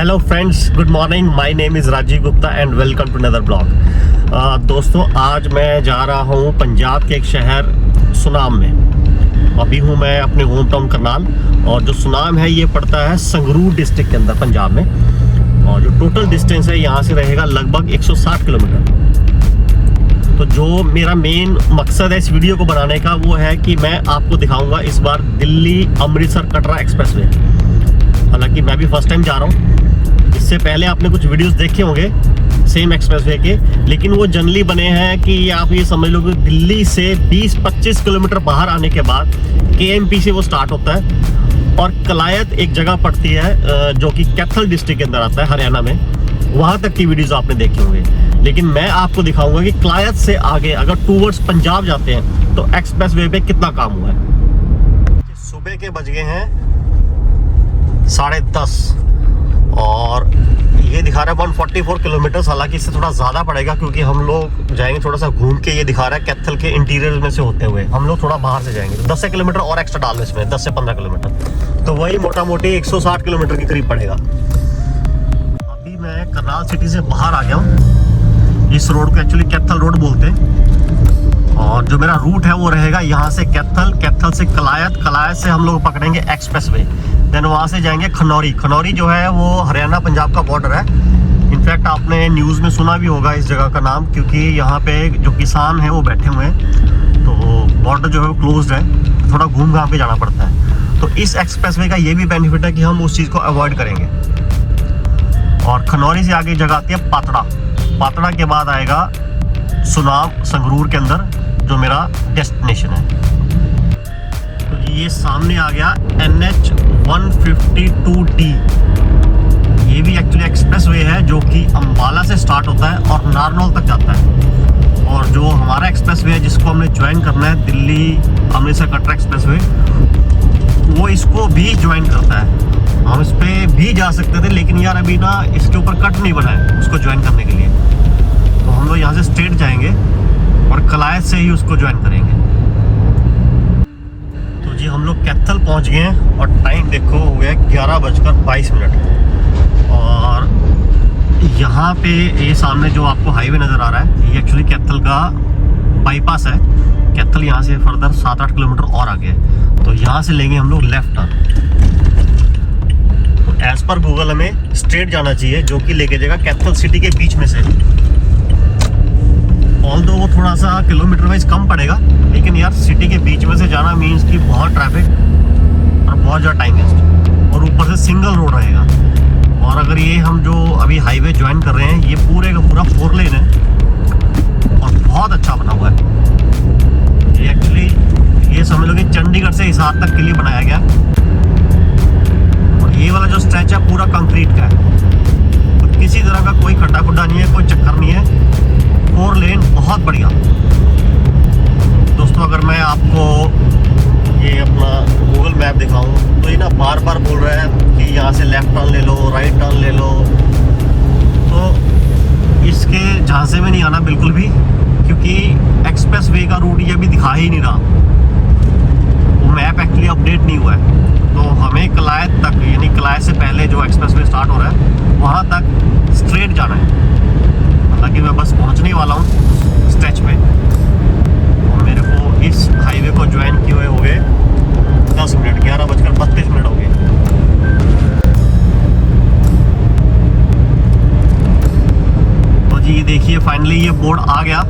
Hello friends, good morning. My name is Rajiv Gupta and welcome to another blog. दोस्तों, आज मैं जा रहा हूँ पंजाब के एक शहर सुनाम में। अभी हूँ मैं अपने होम टाउन करनाल, और जो सुनाम है ये पड़ता है संगरूर डिस्ट्रिक्ट के अंदर पंजाब में। और जो टोटल डिस्टेंस है यहाँ से रहेगा लगभग 160 किलोमीटर। तो जो मेरा मेन मकसद है इस वीडियो को बनाने का वो है कि मैं आपको दिखाऊंगा इस बार दिल्ली अमृतसर कटरा एक्सप्रेसवे। हालांकि मैं भी फर्स्ट टाइम जा रहा हूँ। इससे पहले आपने कुछ वीडियोस देखे होंगे सेम एक्सप्रेसवे के, लेकिन वो जनरली बने हैं कि आप ये समझ लो कि दिल्ली से 20-25 किलोमीटर बाहर आने के बाद KMP से वो स्टार्ट होता है और कलायत एक जगह पड़ती है जो कि कैथल डिस्ट्रिक्ट के अंदर आता है हरियाणा में। वहाँ तक की वीडियोस आपने देखे होंगे, लेकिन मैं आपको दिखाऊंगा कि कलायत से आगे अगर टूवर्ड्स पंजाब जाते हैं तो एक्सप्रेसवे पे कितना काम हुआ है। सुबह के बज गए हैं 10:30 और ये दिखा रहा है 144 किलोमीटर। हालांकि इससे थोड़ा ज़्यादा पड़ेगा क्योंकि हम लोग जाएंगे थोड़ा सा घूम के। ये दिखा रहा है कैथल के इंटीरियर में से होते हुए हम लोग थोड़ा बाहर से जाएंगे, तो 10 किलोमीटर और एक्स्ट्रा डाल इसमें, 10 से 15 किलोमीटर, तो वही मोटा मोटी 160 किलोमीटर के करीब पड़ेगा। अभी मैं करनाल सिटी से बाहर आ गया हूँ। इस रोड को एक्चुअली कैथल रोड बोलते हैं, और जो मेरा रूट है वो रहेगा यहाँ से कैथल, कैथल से कलायत, कलायत से हम लोग पकड़ेंगे एक्सप्रेसवे। देन वहाँ से जाएंगे खनौरी। खनौरी जो है वो हरियाणा पंजाब का बॉर्डर है। इनफैक्ट आपने न्यूज़ में सुना भी होगा इस जगह का नाम, क्योंकि यहाँ पे जो किसान हैं वो बैठे हुए हैं, तो बॉर्डर जो है वो क्लोज्ड है, थोड़ा घूम घाम के जाना पड़ता है। तो इस एक्सप्रेसवे का ये भी बेनिफिट है कि हम उस चीज़ को अवॉइड करेंगे। और खनौरी से आगे जगह आती है पातड़ा। पातड़ा के बाद आएगा सुनाम संगरूर के अंदर, जो मेरा डेस्टिनेशन है। तो ये सामने आ गया NH 152D। ये भी एक्चुअली एक्सप्रेसवे है जो कि अंबाला से स्टार्ट होता है और नारनौल तक जाता है। और जो हमारा एक्सप्रेसवे है जिसको हमने ज्वाइन करना है, दिल्ली अमृतसर कटरा एक्सप्रेसवे, वो इसको भी ज्वाइन करता है। हम इस पर भी जा सकते थे, लेकिन यार अभी ना इसके ऊपर कट नहीं बना है उसको ज्वाइन करने के लिए। तो हम लोग यहाँ से स्ट्रेट जाएंगे और कलायत से ही उसको ज्वाइन करेंगे। तो जी हम लोग कैथल पहुँच गए हैं और टाइम देखो हो गया 11:22। और यहाँ पे ये सामने जो आपको हाईवे नज़र आ रहा है, ये एक्चुअली कैथल का बाईपास है। कैथल यहाँ से फर्दर 7-8 किलोमीटर और आगे है, तो यहाँ से लेंगे हम लोग लेफ्ट टर्न। तो एज पर गूगल हमें स्ट्रेट जाना चाहिए, जो कि लेके जाएगा कैथल सिटी के बीच में से। ऑल्दो वो थोड़ा सा किलोमीटर वाइज कम पड़ेगा, लेकिन यार सिटी के बीच में से जाना मीन्स कि बहुत ट्रैफिक और बहुत ज़्यादा टाइम वेस्ट, और ऊपर से सिंगल रोड रहेगा। और अगर ये हम जो अभी हाईवे ज्वाइन कर रहे हैं, ये पूरे का पूरा 4 लेन है और बहुत अच्छा बना हुआ है। ये एक्चुअली ये समझ लो कि चंडीगढ़ से हिसार तक के लिए बनाया गया। और ये वाला जो स्ट्रेच है पूरा कंक्रीट का है, तो किसी तरह का कोई खड्डा खुड्डा नहीं है, कोई चक्कर नहीं है। 4 लेन बहुत बढ़िया। दोस्तों, अगर मैं आपको ये अपना गूगल मैप दिखाऊं तो ये ना बार बार बोल रहा है कि यहाँ से लेफ्ट टर्न ले लो, राइट टर्न ले लो, तो इसके झांसे में नहीं आना बिल्कुल भी, क्योंकि एक्सप्रेसवे का रूट ये भी दिखा ही नहीं रहा। वो मैप एक्चुअली अपडेट नहीं हुआ है। तो हमें कलायत तक, यानी कलायत से पहले जो एक्सप्रेसवे स्टार्ट हो रहा है वहाँ तक स्ट्रेट जाना है। हालांकि मैं बस पहुंचने वाला हूं स्ट्रेच पे, और मेरे को इस हाईवे को ज्वाइन किए हुए हो गए 10 मिनट, 11:32 हो गए। तो जी ये देखिए फाइनली ये बोर्ड आ गया,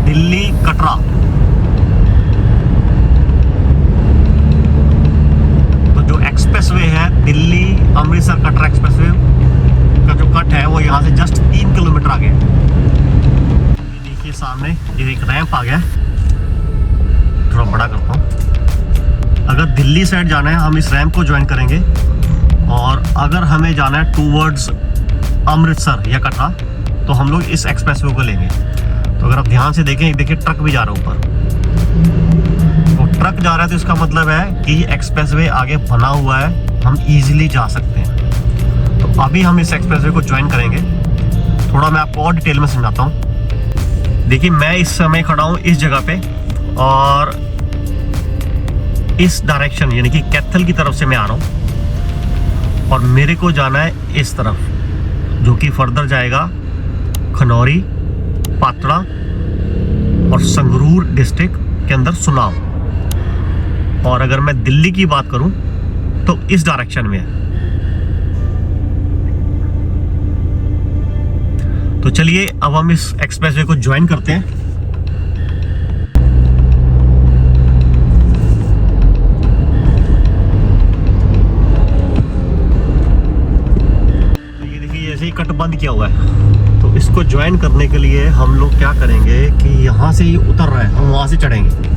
दिल्ली कटरा। तो जो एक्सप्रेसवे है दिल्ली अमृतसर कटरा एक्सप्रेसवे का जो कट है वो यहाँ से जस्ट 3 किलोमीटर आगे। देखिए सामने ये एक रैंप आ गया, थोड़ा बड़ा करता हूँ। अगर दिल्ली साइड जाना है हम इस रैंप को ज्वाइन करेंगे, और अगर हमें जाना है टूवर्ड्स अमृतसर या कटरा तो हम लोग इस एक्सप्रेसवे को लेंगे। तो अगर आप ध्यान से देखें, देखिए ट्रक भी जा रहा है ऊपर। तो ट्रक जा रहा है तो इसका मतलब है कि एक्सप्रेसवे आगे बना हुआ है, हम ईजिली जा सकते हैं। तो अभी हम इस एक्सप्रेसवे को ज्वाइन करेंगे। थोड़ा मैं आपको और डिटेल में समझाता हूँ। देखिए मैं इस समय खड़ा हूँ इस जगह पे, और इस डायरेक्शन यानी कि कैथल की तरफ से मैं आ रहा हूँ। और मेरे को जाना है इस तरफ, जो कि फर्दर जाएगा खनौरी, पातड़ा और संगरूर डिस्ट्रिक्ट के अंदर सुनाव। और अगर मैं दिल्ली की बात करूं तो इस डायरेक्शन में है। तो चलिए अब हम इस एक्सप्रेसवे को ज्वाइन करते हैं। तो ये देखिए जैसे ही कट बंद किया हुआ है, तो इसको ज्वाइन करने के लिए हम लोग क्या करेंगे कि यहां से ही उतर रहा है, हम वहां से चढ़ेंगे।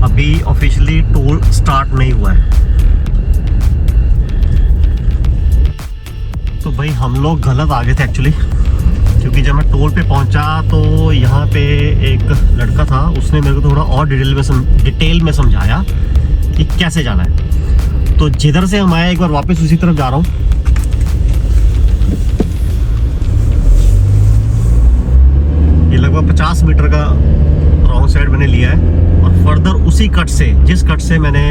अभी ऑफिशियली टोल स्टार्ट नहीं हुआ है। तो भाई हम लोग गलत आ गए थे एक्चुअली, क्योंकि जब मैं टोल पे पहुंचा तो यहाँ पे एक लड़का था, उसने मेरे को थोड़ा और डिटेल में समझाया कि कैसे जाना है। तो जिधर से हम आए एक बार वापस उसी तरफ जा रहा हूँ। ये लगभग 50 मीटर का रॉन्ग साइड मैंने लिया है, और फर्दर उसी कट से, जिस कट से मैंने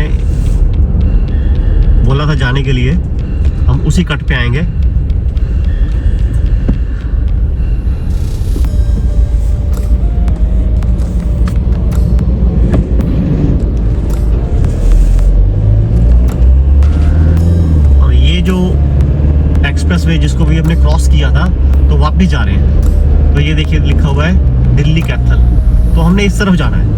बोला था जाने के लिए, हम उसी कट पे आएंगे। और ये जो एक्सप्रेसवे जिसको भी हमने क्रॉस किया था, तो वापस जा रहे हैं। तो ये देखिए लिखा हुआ है दिल्ली कैथल, तो हमने इस तरफ जाना है।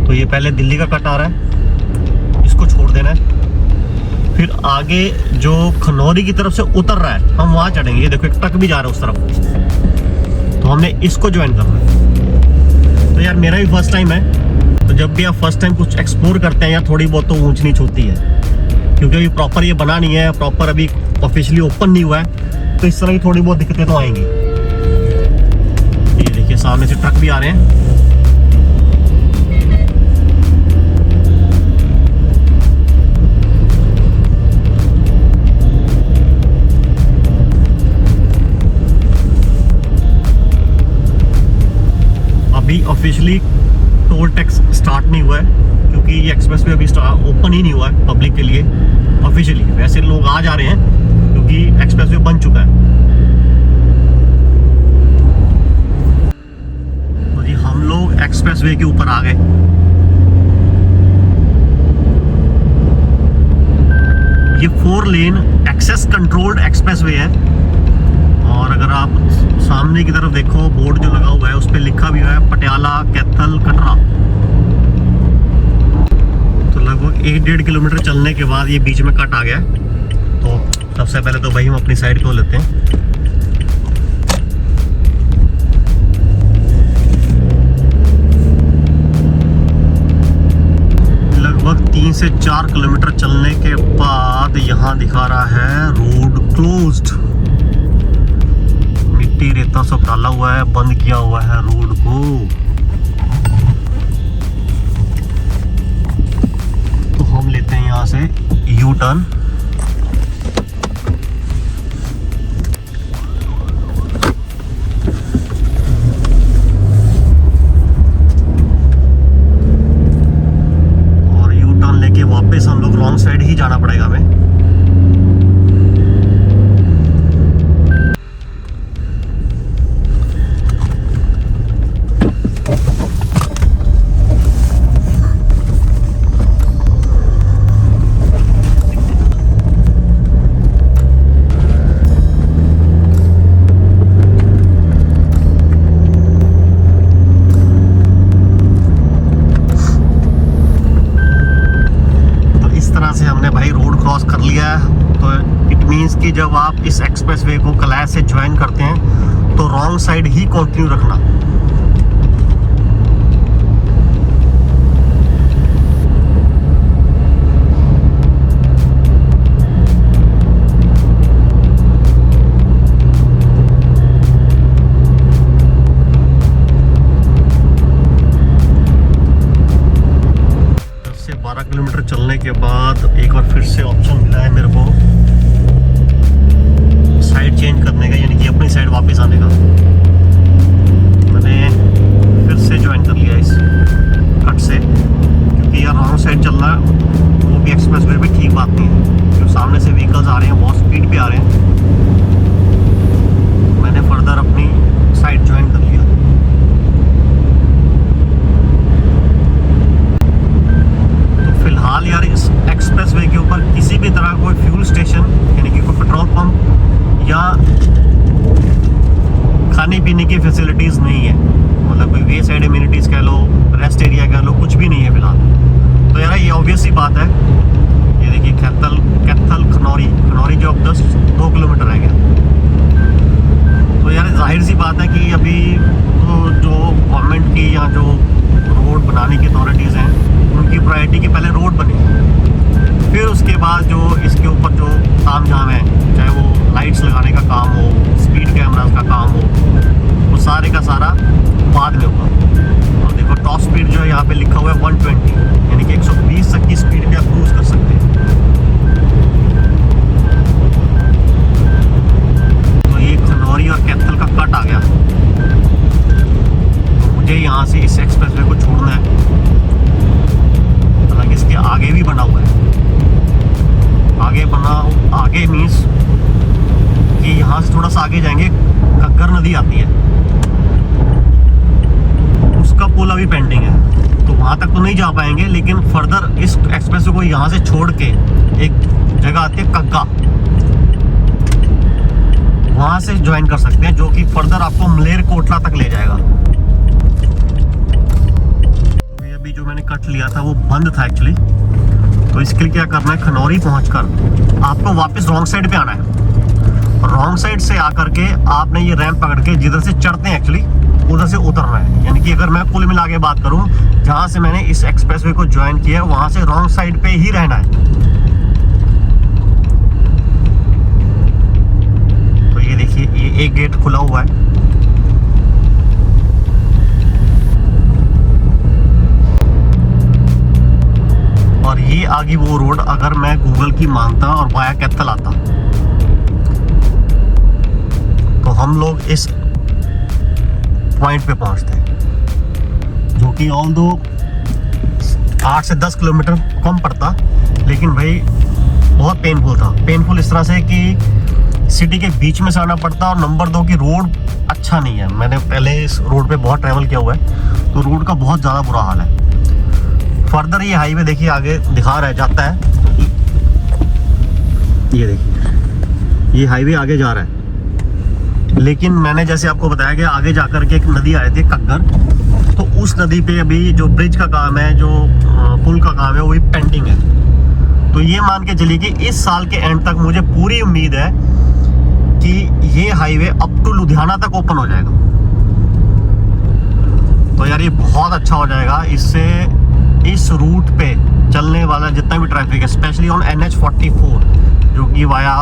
तो ये पहले दिल्ली का कट आ रहा है, इसको छोड़ देना है। फिर आगे जो खनौरी की तरफ से उतर रहा है, हम वहां चढ़ेंगे। ये देखो एक ट्रक भी जा रहा है उस तरफ, तो हमने इसको ज्वाइन करना है। तो यार मेरा भी फर्स्ट टाइम है, तो जब भी आप फर्स्ट टाइम कुछ एक्सप्लोर करते हैं, या थोड़ी बहुत तो ऊंच नीच होती है, क्योंकि अभी प्रॉपर ये बना नहीं है, प्रॉपर अभी ऑफिशियली ओपन नहीं हुआ है, तो इस तरह की थोड़ी बहुत दिक्कतें तो आएंगी। ये देखिए सामने से ट्रक भी आ रहे हैं। अभी ऑफिशियली टोल टैक्स स्टार्ट नहीं हुआ है, क्योंकि ये एक्सप्रेसवे अभी ओपन ही नहीं हुआ है पब्लिक के लिए ऑफिशियली। वैसे लोग आ जा रहे हैं क्योंकि एक्सप्रेसवे बन चुका है। तो जी हम लोग एक्सप्रेसवे के ऊपर आ गए। ये 4 लेन एक्सेस कंट्रोल्ड एक्सप्रेसवे है, और अगर आप सामने की तरफ देखो बोर्ड जो लगा हुआ है, उस पर लिखा भी हुआ है पटियाला, कैथल, कटरा। तो लगभग 1-1.5 किलोमीटर चलने के बाद ये बीच में कट आ गया। तो सबसे पहले तो भाई हम अपनी साइड को लेते हैं। लगभग 3 से 4 किलोमीटर चलने के बाद यहाँ दिखा रहा है रोड क्लोज्ड। मिट्टी रेता सब डाला हुआ है, बंद किया हुआ है रोड को। तो हम लेते हैं यहाँ से यू टर्न। और यू टर्न लेके वापस हम लोग रॉन्ग साइड ही जाना पड़ेगा हमें। कि जब आप इस एक्सप्रेसवे को कैलाश से ज्वाइन करते हैं तो रॉन्ग साइड ही कंटिन्यू रखना। चलने के बाद एक बार फिर से ऑप्शन मिला है मेरे को साइड चेंज करने का, यानी कि अपनी साइड वापस आने का। मैंने फिर से ज्वाइन कर लिया इस कट से, क्योंकि यार रॉन्ग साइड चलना वो भी एक्सप्रेस वे भी ठीक बात नहीं है, क्योंकि सामने से व्हीकल्स आ रहे हैं, बहुत स्पीड पे आ रहे हैं। मैंने फर्दर अपनी साइड ज्वाइन कर लिया। तो फिलहाल यार इस एक्सप्रेस वे के ऊपर किसी भी तरह कोई फ्यूल स्टेशन यानी कि कोई पेट्रोल पंप या खाने पीने की फैसिलिटीज़ नहीं है, मतलब कोई वे साइड एमिनिटीज़ कह लो, रेस्ट एरिया कह लो, कुछ भी नहीं है फिलहाल। तो यार ये ऑब्वियस सी बात है, ये देखिए कैथल खनौरी जो अब 2 किलोमीटर रह गया। तो यार जाहिर सी बात है कि अभी तो जो गवर्नमेंट की या जो रोड बनाने की अथॉरिटीज़ हैं उनकी प्रायोरिटी की पहले रोड बने, फिर उसके बाद जो इसके ऊपर जो ताम झाम है, चाहे वो लाइट्स लगाने का काम हो, स्पीड कैमरास का काम हो, वो सारे का सारा बाद में होगा। और देखो टॉप स्पीड जो है यहाँ पे लिखा हुआ है 120, यानी कि 120 तक की स्पीड पे आप क्रूज कर सकते हैं। तो ये खनौरी और कैथल का कट आ गया, तो मुझे यहाँ से इस एक्सप्रेसवे को छोड़ना है। हालांकि इसके आगे भी बना हुआ है, आगे मीन्स कि यहाँ से थोड़ा सा आगे जाएंगे घग्गर नदी आती है, उसका पुल अभी पेंडिंग है, तो वहाँ तक तो नहीं जा पाएंगे। लेकिन फर्दर इस एक्सप्रेसवे को यहाँ से छोड़ के एक जगह आती है कग्गा, वहाँ से ज्वाइन कर सकते हैं, जो कि फर्दर आपको मलेरकोटला तक ले जाएगा। अभी जो मैंने कट लिया था वो बंद था एक्चुअली, तो इसके लिए क्या करना है, खनौरी पहुंचकर आपको वापस रॉन्ग साइड पे आना है। रॉन्ग साइड से आकर के आपने ये रैंप पकड़ के जिधर से चढ़ते हैं एक्चुअली उधर से उतरना है। यानी कि अगर मैं कुल मिला के बात करूं, जहां से मैंने इस एक्सप्रेसवे को ज्वाइन किया वहां से रॉन्ग साइड पे ही रहना है। तो ये देखिए, ये एक गेट खुला हुआ है, और ये आगे वो रोड अगर मैं गूगल की मानता और वाया कैथल आता तो हम लोग इस पॉइंट पे पहुंचते हैं, जो कि ऑल दो 8 से 10 किलोमीटर कम पड़ता, लेकिन भाई बहुत पेनफुल इस तरह से कि सिटी के बीच में से आना पड़ता, और नंबर 2 की रोड अच्छा नहीं है। मैंने पहले इस रोड पे बहुत ट्रैवल किया हुआ है, तो रोड का बहुत ज़्यादा बुरा हाल है। फर्दर ये हाईवे देखिए आगे दिखा रहा है, जाता है, ये देखिए ये हाईवे आगे जा रहा है। लेकिन मैंने जैसे आपको बताया कि आगे जाकर के एक नदी आ रही थी कग्गर, तो उस नदी पे अभी जो ब्रिज का काम है, जो पुल का काम है, वो भी पेंडिंग है। तो ये मान के चलिए कि इस साल के एंड तक मुझे पूरी उम्मीद है कि ये हाईवे अप टू लुधियाना तक ओपन हो जाएगा। तो यार ये बहुत अच्छा हो जाएगा, इससे इस रूट पे चलने वाला जितना भी ट्रैफिक है, स्पेशली ऑन NH44 जो कि वाया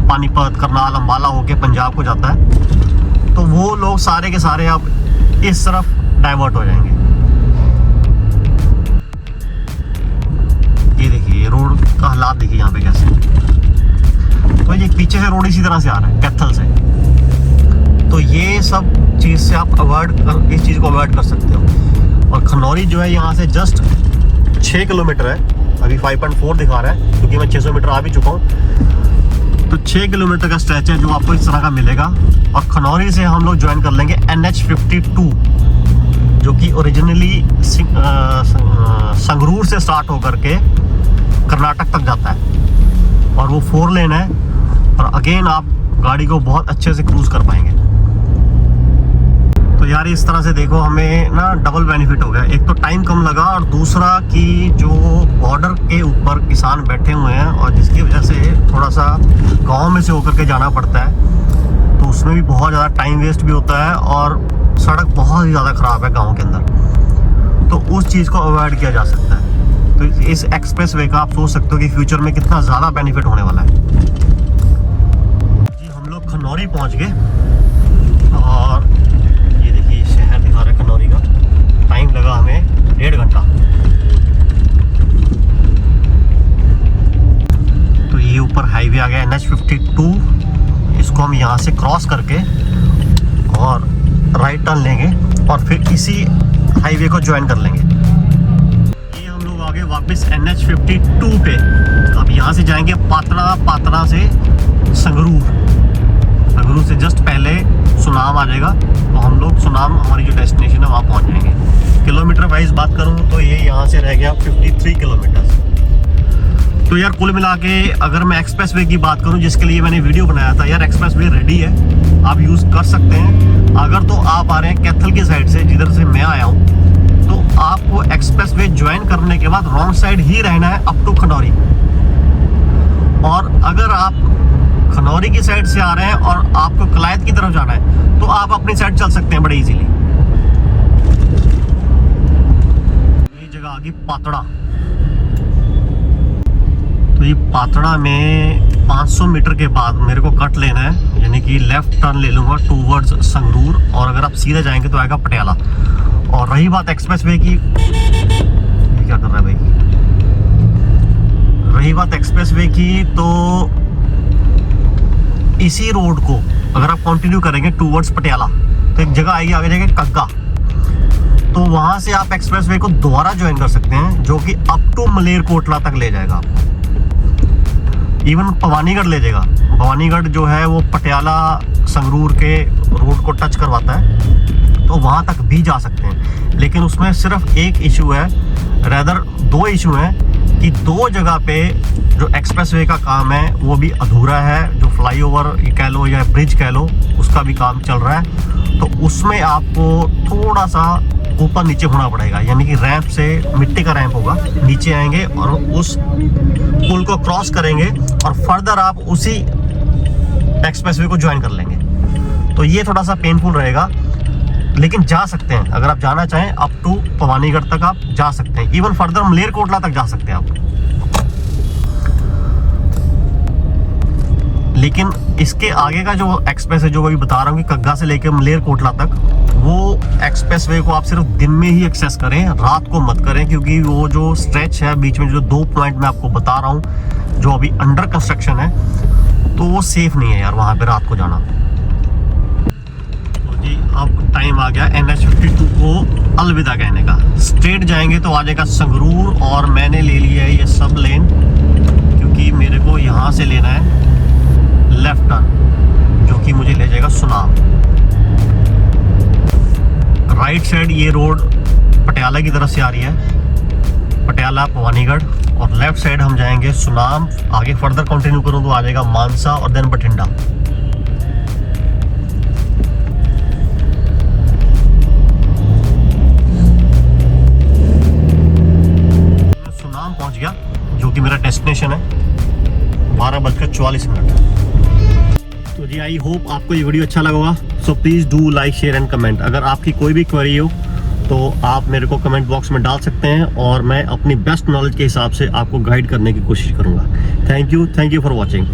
पानीपत, करनाल, अम्बाला होके पंजाब को जाता है, तो वो लोग सारे के सारे अब इस तरफ डाइवर्ट हो जाएंगे। ये देखिए ये रोड का हालात देखिए यहाँ पे कैसे, तो ये पीछे से रोड इसी तरह से आ रहा है कैथल से। तो ये सब चीज़ से आप इस चीज़ को अवॉइड कर सकते हो। और खनौरी जो है यहाँ से जस्ट 6 किलोमीटर है, अभी 5.4 दिखा रहा है, क्योंकि मैं 600 मीटर आ भी चुका हूँ। तो 6 किलोमीटर का स्ट्रेच है जो आपको इस तरह का मिलेगा। और खनौरी से हम लोग ज्वाइन कर लेंगे NH52, जो कि ओरिजिनली संगरूर से स्टार्ट होकर के कर्नाटक तक जाता है, और वो 4 लेन है, और अगेन आप गाड़ी को बहुत अच्छे से क्रूज कर पाएंगे। तो यार इस तरह से देखो हमें ना डबल बेनिफिट हो गया, एक तो टाइम कम लगा, और दूसरा कि जो बॉर्डर के ऊपर किसान बैठे हुए हैं और जिसकी वजह से थोड़ा सा गांव में से होकर के जाना पड़ता है, तो उसमें भी बहुत ज़्यादा टाइम वेस्ट भी होता है, और सड़क बहुत ही ज़्यादा ख़राब है गाँव के अंदर, तो उस चीज़ को अवॉइड किया जा सकता है। तो इस एक्सप्रेस वे का आप सोच सकते हो कि फ्यूचर में कितना ज़्यादा बेनिफिट होने वाला है। जी हम लोग खनौरी पहुँच गए, और ये देखिए शहर दिखा रहा है खनौरी का। टाइम लगा हमें 1.5 घंटा। ऊपर हाईवे आ गया NH52। इसको हम यहाँ से क्रॉस करके और राइट टर्न लेंगे और फिर इसी हाईवे को ज्वाइन कर लेंगे। ये हम लोग आगे वापस NH52 पे। अब यहाँ से जाएंगे पातड़ा, पातड़ा से संगरूर, संगरूर से जस्ट पहले सुनाम आ जाएगा, तो हम लोग सुनाम हमारी जो डेस्टिनेशन है वहाँ पहुँच जाएंगे। किलोमीटर वाइज बात करूँ तो ये यहाँ से रह गया 53 किलोमीटर। तो यार कुल मिला के अगर मैं एक्सप्रेस वे की बात करूँ, जिसके लिए मैंने वीडियो बनाया था, यार एक्सप्रेस वे रेडी है, आप यूज़ कर सकते हैं। अगर तो आप आ रहे हैं कैथल की साइड से, जिधर से मैं आया हूँ, तो आपको एक्सप्रेस वे ज्वाइन करने के बाद रॉन्ग साइड ही रहना है अप टू खनौरी। और अगर आप खनौरी की साइड से आ रहे हैं और आपको कलायत की तरफ जाना है, तो आप अपनी साइड चल सकते हैं बड़े इजीली। ये जगह आ गई पातड़ा। तो ये पातड़ा में 500 मीटर के बाद मेरे को कट लेना है, यानी कि लेफ्ट टर्न ले लूँगा टूवर्ड्स संगरूर, और अगर आप सीधे जाएंगे तो आएगा पटियाला। और रही बात एक्सप्रेस वे की, ये क्या कर रहा है भाई, रही बात एक्सप्रेस वे की, तो इसी रोड को अगर आप कंटिन्यू करेंगे टूवर्ड्स पटियाला, तो एक जगह आएगी, आगे जाएगी कग्गा, तो वहाँ से आप एक्सप्रेस वे को दोबारा ज्वाइन कर सकते हैं, जो कि अप टू मलेरकोटला तक ले जाएगा आपको, इवन भवानीगढ़ ले जाएगा। भवानीगढ़ जो है वो पटियाला संगरूर के रोड को टच करवाता है, तो वहाँ तक भी जा सकते हैं। लेकिन उसमें सिर्फ एक इशू है, रेदर दो इशू हैं, कि दो जगह पे जो एक्सप्रेसवे का काम है वो भी अधूरा है। जो फ्लाईओवर कह लो या ब्रिज कह लो, उसका भी काम चल रहा है, तो उसमें आपको थोड़ा सा ऊपर नीचे होना पड़ेगा, यानी कि रैंप से, मिट्टी का रैंप होगा, नीचे आएंगे और उस पुल को क्रॉस करेंगे और फर्दर आप उसी एक्सप्रेसवे को ज्वाइन कर लेंगे। तो ये थोड़ा सा पेनफुल रहेगा, लेकिन जा सकते हैं। अगर आप जाना चाहें अप टू भवानीगढ़ तक आप जा सकते हैं, इवन फर्दर मलेरकोटला तक जा सकते हैं आप। लेकिन इसके आगे का जो एक्सप्रेस है, जो अभी बता रहा हूँ कि कग्गा से लेकर मलेरकोटला तक, वो एक्सप्रेस वे को आप सिर्फ दिन में ही एक्सेस करें, रात को मत करें, क्योंकि वो जो स्ट्रेच है बीच में, जो 2 पॉइंट मैं आपको बता रहा हूँ जो अभी अंडर कंस्ट्रक्शन है, तो वो सेफ नहीं है यार वहाँ पे रात को जाना। तो जी अब टाइम आ गया NH52 को अलविदा कहने का। स्ट्रेट जाएंगे तो आ जाएगा संगरूर, और मैंने ले लिया है ये सब लेन, क्योंकि मेरे को यहाँ से लेना है लेफ्ट टर्न, जो कि मुझे ले जाएगा सुनाम। राइट साइड ये रोड पटियाला की तरफ से आ रही है, पटियाला भवानीगढ़, और लेफ्ट साइड हम जाएंगे सुनाम। आगे फर्दर कंटिन्यू करूं तो आ जाएगा मानसा और देन बठिंडा। सुनाम पहुंच गया, जो कि मेरा डेस्टिनेशन है, 12:44। तो जी आई होप आपको ये वीडियो अच्छा लगा होगा। So please do like, share and comment. अगर आपकी कोई भी क्वेरी हो तो आप मेरे को कमेंट बॉक्स में डाल सकते हैं, और मैं अपनी बेस्ट नॉलेज के हिसाब से आपको गाइड करने की कोशिश करूँगा। Thank you for watching.